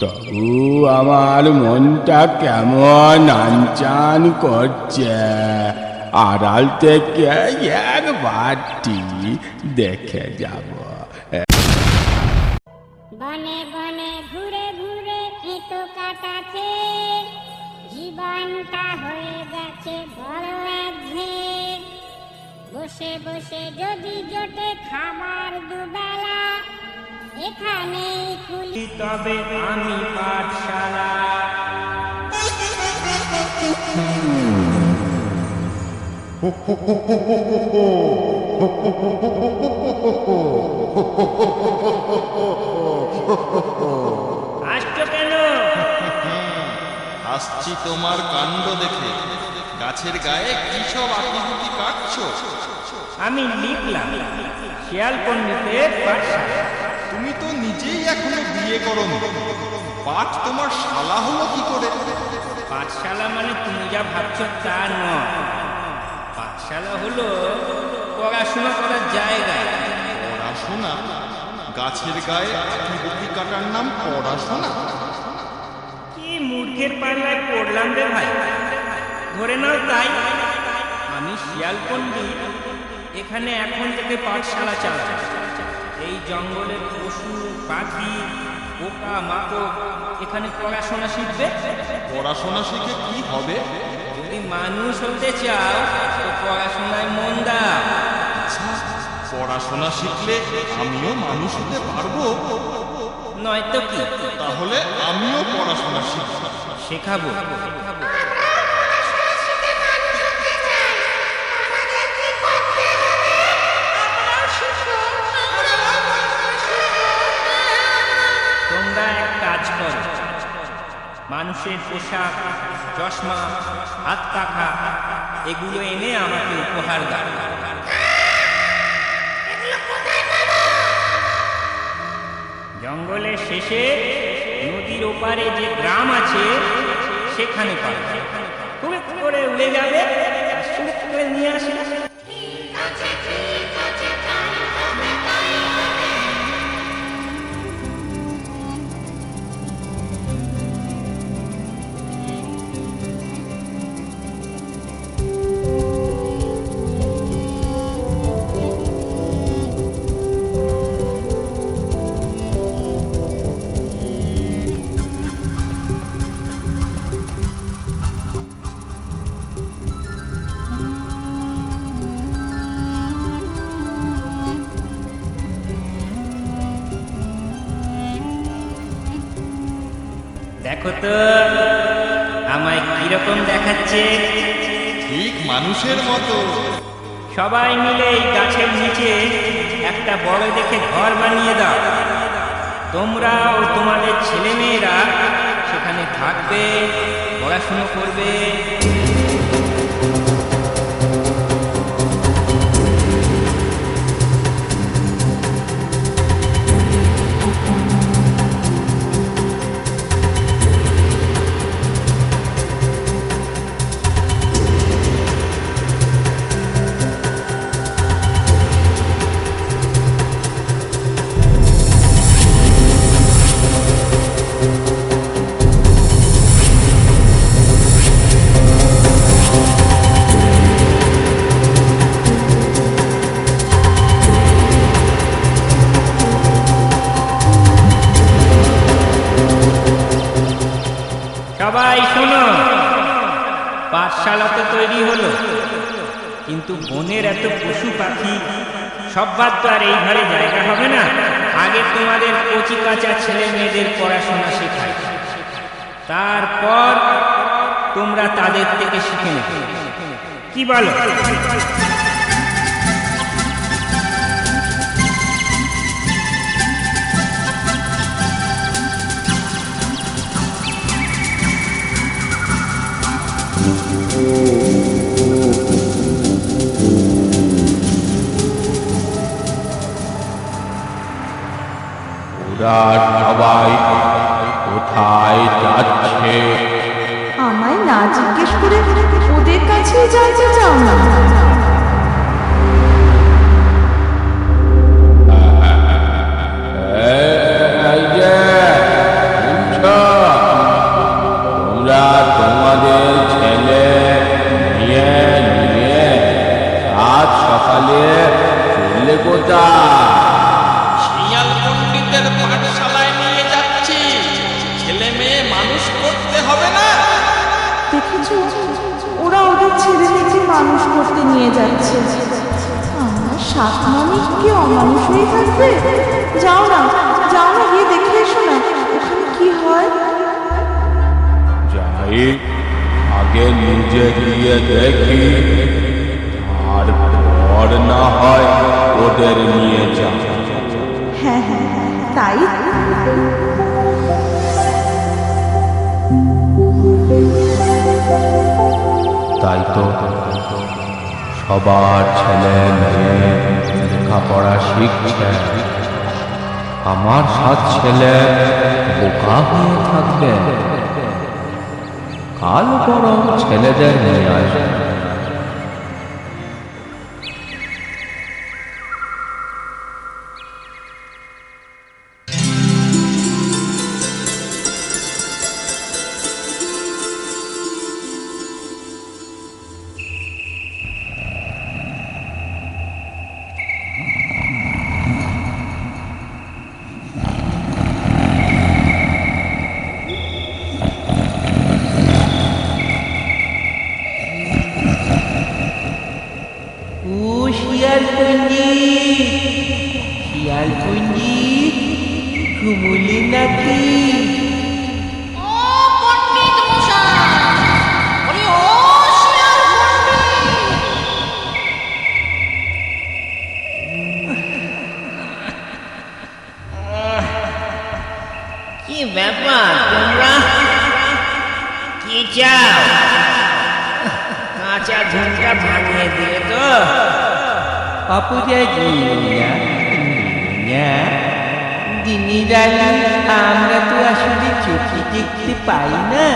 তবু আমার মনটা কেমন আনচান করছে। আড়াল থেকে একবারটি দেখে যাব। বনে বনে ঘুরে ঘুরে এঁটো কাটাছে, জীবনটা হয়ে গেছে বড় একঘেয়ে। বসে বসে যদি জোটে খাবার দুবেলা, এখানেই খুলি তবে আমি পাঠশালা। আসছো কেন? আসছি তোমার কাণ্ড দেখে। গাছের গায়ে কি সব আঁকিবুকি কাটছো? আমি লিখলাম শিয়াল পণ্ডিতের পাঠশালা। তুমি তো নিজেই এখনো বিয়ে করোনি, পাঠ তোমার শালা হলো কি করে? পাঠশালা মানে তুমি যা ভাবছো তা নয়। পাঠশালা হলো পড়াশোনা করার জায়গা। পড়াশোনা? গাছের গায়ে আঁকিবুকি কাটার নাম পড়াশোনা? কি মূর্খের পাল্লায় পড়লাম রে ভাই। ধরে নাও তাই। আমি শিয়াল পণ্ডিত এখানে এখন থেকে পাঠশালা চালাই। এই জঙ্গলের পশু পাখি পোকা মাকড় এখানে পড়াশোনা শিখবে। পড়াশোনা শিখে কি হবে? যদি মানুষ হতে চাও তো পড়াশোনায় মন দাও। আচ্ছা, পড়াশোনা শিখলে আমিও মানুষ হতে পারবো? নয়তো কি? তাহলে আমিও পড়াশোনা শিখব। শেখাবো। তোমরা এক কাজ করো, মানুষের পোশাক চশমা হাত পাখা এগুলো এনে আমাকে উপহার দাও। জঙ্গলের শেষে নদীর ওপারে যে গ্রাম আছে সেখানে পাবে। খুব করে উড়ে যাবে, সুখ করে নিয়ে আসবে। দেখো তো আমায় কিরকম দেখাচ্ছে। ঠিক মানুষের মতো। সবাই মিলে এই গাছের নিচে একটা বড় দেখে ঘর বানিয়ে দাও। তোমরা ও তোমাদের ছেলে মেয়েরা সেখানে থাকবে, পড়াশুনো করবে। সবাই শোনো, পাঠশালা তো তৈরি হলো, কিন্তু বনের এত পশু পাখি সববার তো আর এই ঘরে জায়গা হবে না। আগে তোমাদের কচি কাঁচা ছেলে মেয়েদের পড়াশোনা শেখাই, তারপর তোমরা তাদের থেকে শিখে নেবে। কি বলো? ওরা সবাই কোথায় যাচ্ছে? আমায় না জিজ্ঞেস করে ওদের কাছেই যাইতে চাও না? এই যে, শুনছো? মানুষ করতে নিয়ে যাচ্ছে। আমার সাত মানিক কি অমানুষ হয়ে থাকবে? যাও না গিয়ে দেখে এসো না ওখানে কি হয়। যাই, আগে নিজে গিয়ে দেখি, তারপর না হয় ওদের নিয়ে যাব। হ্যাঁ, তাই। তাই তো সবার ছেলে মেয়ে লেখাপড়া শিখছে, আমার 7 ছেলে বোকা হয়ে থাকবে। কাল বরং ছেলেদের নিয়ে আসবে। শিয়াল পণ্ডিত ঘুমুলি নাকি? কি ব্যাপার তোমরা? কি চাও? কাঁচা ঝুঁকা ভাঙিয়ে দিয়ে তো আমরা তো আসলে চোখে দেখতে পাই না।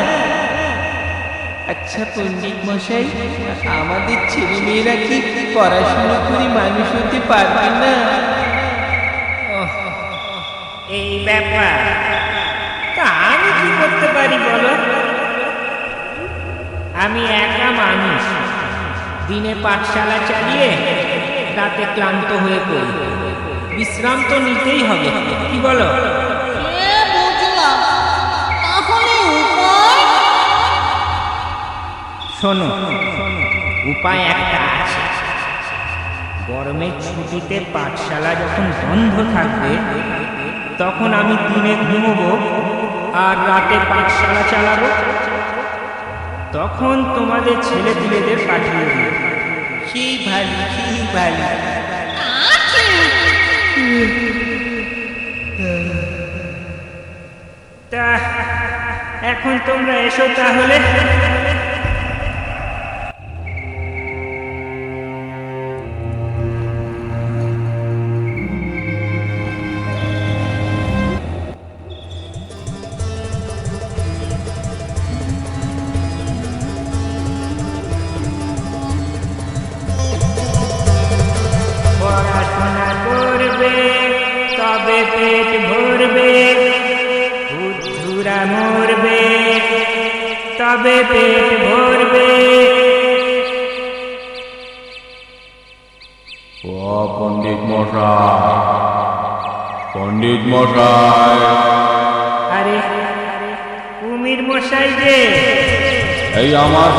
আচ্ছা পণ্ডিত মশাই, আমাদের ছেলে মেয়েরা কি পড়াশোনা করে মানুষ হতে পারবে না? এই ব্যাপার, তা আমি কি করতে পারি বলো? আমি একা মানুষ, দিনে পাঠশালা চালিয়ে রাতে ক্লান্ত হয়ে পড়ি। বিশ্রাম তো নিতেই হবে, কি বলো? শোনো, উপায় একটা আছে। গরমের ছুটিতে পাঠশালা যখন বন্ধ থাকবে, তখন আমি দিনে ঘুমোবো আর রাতে পাঠশালা চালাবো। তখন তোমাদের ছেলেপিলেদের পাঠিয়ে দিও। সেই ভালো, সেই ভালো। তা এখন তোমরা এসো তাহলে। পড়াশোনা করবে তবে পেট ভরবে, বুদ্ধুরা মরবে তবে পেট ভরবে। ও পণ্ডিত মশাই, আরে কুমির মশাই যে, এই আমার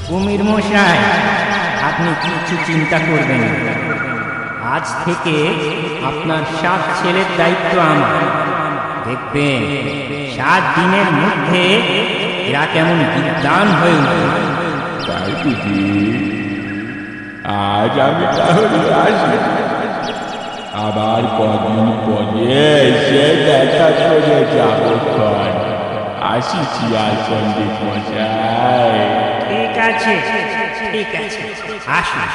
কুমির মশাই, আপনি কিছু চিন্তা করবেন না। আজ থেকে আপনার 7 ছেলের দায়িত্ব আমার। দেখবেন 7 দিনের মধ্যে এরা কেমন বিদ্বান হয়ে উঠবে। তাই বুঝি? আজ আমি তাহলে আসি, আবার কদিন পরে এসে দেখা করে যাব। আসিছি আর পণ্ডিত মশাই। ঠিক আছে, ঠিক আছে, আসুন,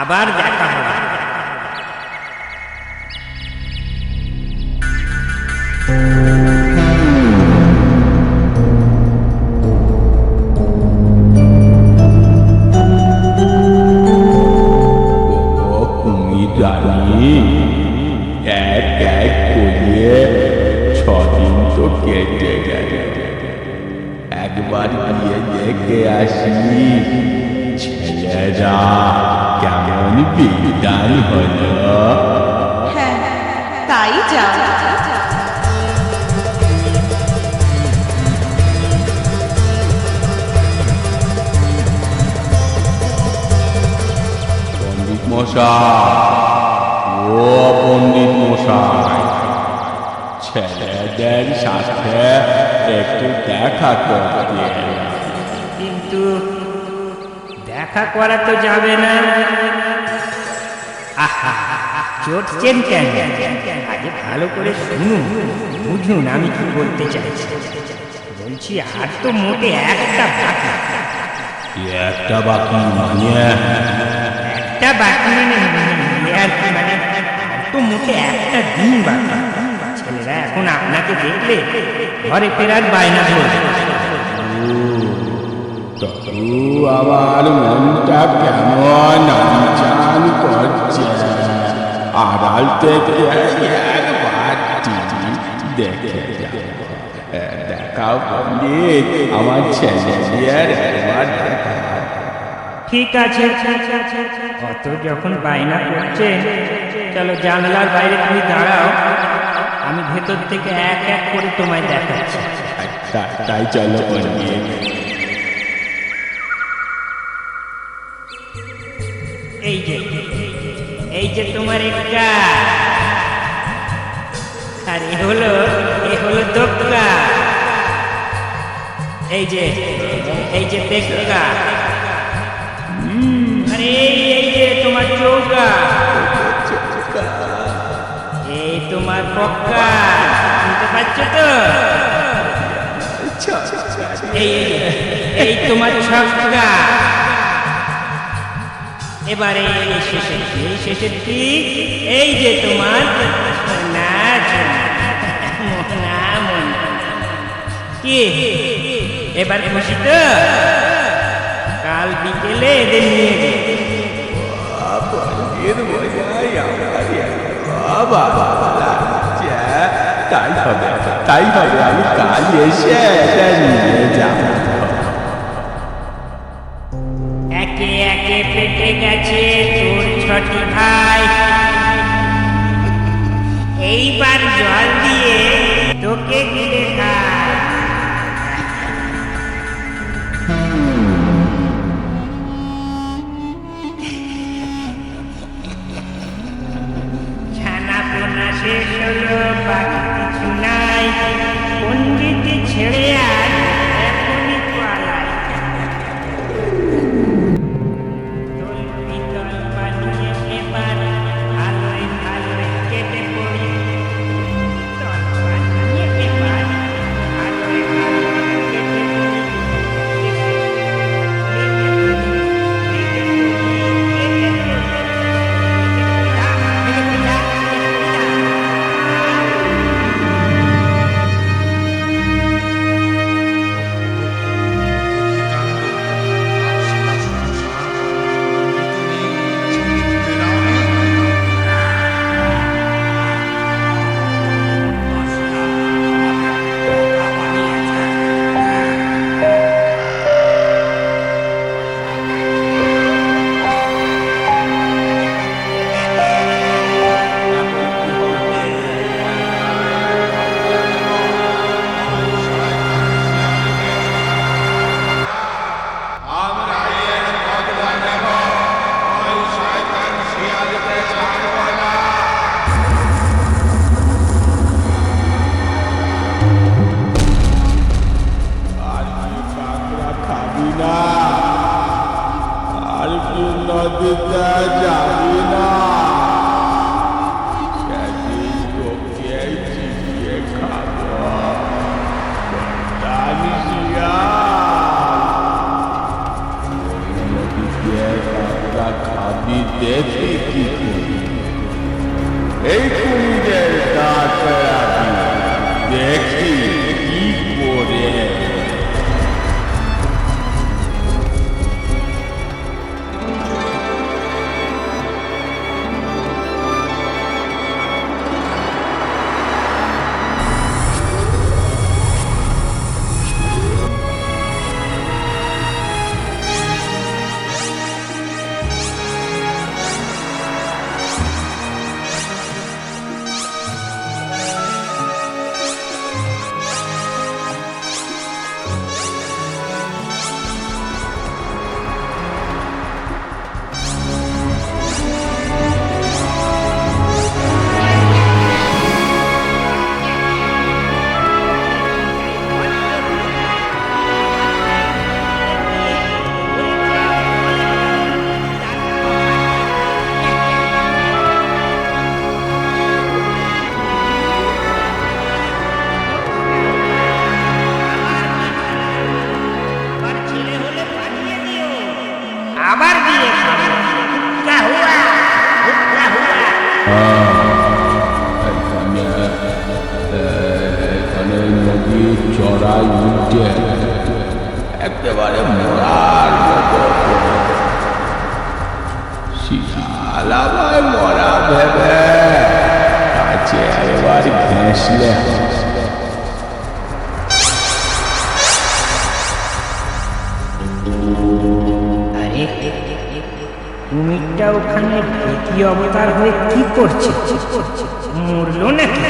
আবার দেখা হবে। ও কুমিরানি, এক এক করিয়ে 6 দিন তো কেটে গেল। একবার গিয়ে দেখে আসি ছেলেরা কেমন বিদ্বান হলো। হ্যাঁ, তাই যাও। মশাই, ও পণ্ডিত মশাই, ছেলেদের সাথে একটু দেখা করতে। কিন্তু দেখা করা তো যাবে না। আহা, চটছেন কেন? আগে ভালো করে শুনুন, বুঝুন আমি কি বলতে চাইছি। বলছি আর তো মোটে একটা বাকি। একটা বাকি মানে? একটা বাকি মানে আর কি, মানে আর তো মোটে একটা দিন বাকি। ছেলেরা এখন আপনাকে দেখলে ঘরে ফেরার বায়না ধরবে। তবু আমার মনটা কেমন আনচান করছে। আড়াল থেকে একবার দেখে যাব। দেখাও পণ্ডিত, আমার ছেলেদের একবার দেখা। ঠিক আছে, অত যখন বায়না করছে, চলো জানলার বাইরে তুমি দাঁড়াও, আমি ভেতর থেকে এক এক করে তোমায় দেখাচ্ছি। তাই চলো পণ্ডিত। এই যে তোমার একটা, আর এ হলো দোক্কা। এই যে দেখা, আরে এই যে তোমার চৌকা, এই তোমার পক্কা, বুঝতে পারছো তো? এই তোমার ছক্কা। এবারে শেষের ঠিক এই যে তোমার কি, এবার খুশি তো? কাল বিকেলে এদের নিয়ে তাই হবে, আমি কাল এসে এটা নিয়ে যাব। একে একে পেটে গেছে তোর ছটি ভাই, এইবার জল দিয়ে তোকে গিলে খায়। ছানা পোনা শেষ হলো, বাকি কিছু নাই। পণ্ডিত ছেড়ে আর এখনই পালায়। নদীতে যাবি না, সেদিন তোকে চিবিয়ে খাবো। নদীতে কাঁকড়া খাবি দেখি কি করি। এই কুমিরের দাঁত রাখি, দেখি কি করে। চড়াই উঠে একেবারে মরার মতো। শিয়াল আবার মরা ভেবে কাছে একবার ঘেঁষলে আরে কুমিরটা ওখানে কি অবতার হয়ে কি করছে? মরলো নাকি?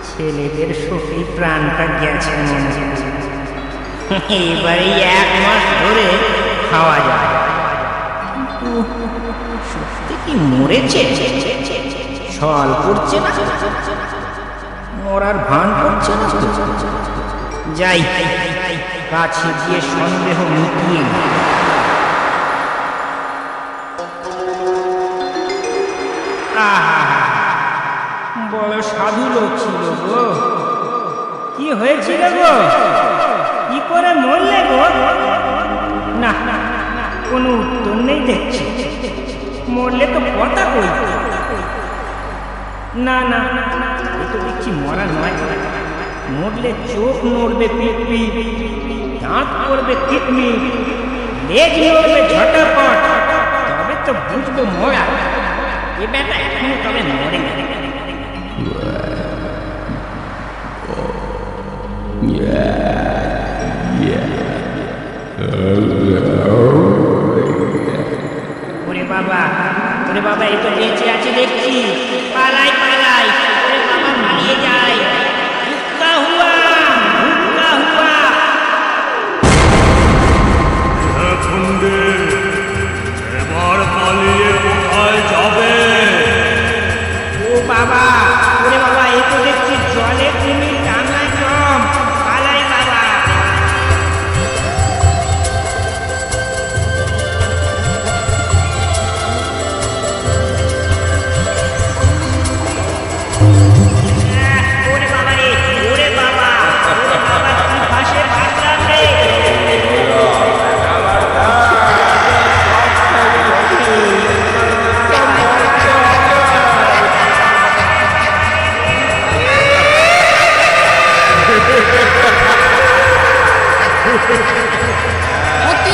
ছেলেদের শোকেই প্রাণটা গেছে মনে হচ্ছে। এবারে 1 মাস ধরে খাওয়া যায়, কিন্তু সত্যি কি মরেছে? ছল করছে না, মরার ভান করছে না। যাই, কাছে গিয়ে সন্দেহ মিটিয়ে নিই। বড় সাধু লোক ছিল গো। কি হয়েছিল গো? কি করে মরলে গো? না, কোনো উত্তর নেই দেখছি। মরলে তো কথা কই? না না, এ তো দেখছি মরা নয়। মরলে চোখ নড়বে পিপি, দাঁত করবে কিডনি, লেজ নড়বে ঝটাপট, তবে তো বুঝবো মরা। এ বেটা এখনো তবে মরে গেলে। ওরে বাবা, ওরে বাবা, এ তো বেঁচে আছে দেখছি। পালাই পালাই, ওরে বাবা পালিয়ে যায়। হুক্কা হুয়া, হুক্কা হুয়া। এবার পালিয়ে কোথায় যাবে? ও বাবা, ওরে বাবা, এ তো দেখছি জলে কুমির, ডাঙায় জম। পালাই বাবা। ওরে বাবা রে, ওরে বাবা, ওরে বাবা, কি ফাঁসে ফাঁসলাম রে। অতি